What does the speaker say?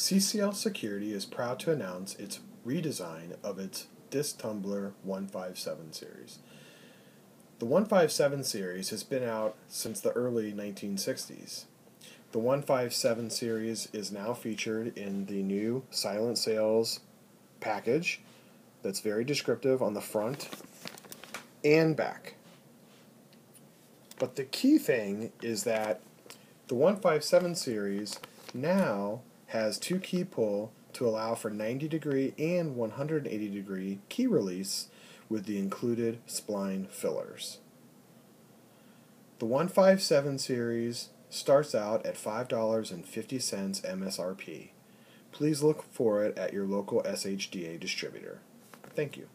CCL Security is proud to announce its redesign of its Disc Tumbler 157 series. The 157 series has been out since the early 1960s. The 157 series is now featured in the new Silent Sales package that's very descriptive on the front and back. But the key thing is that the 157 series now has 2 key pull to allow for 90 degree and 180 degree key release with the included spline fillers. The 157 series starts out at $5.50 MSRP. Please look for it at your local SHDA distributor. Thank you.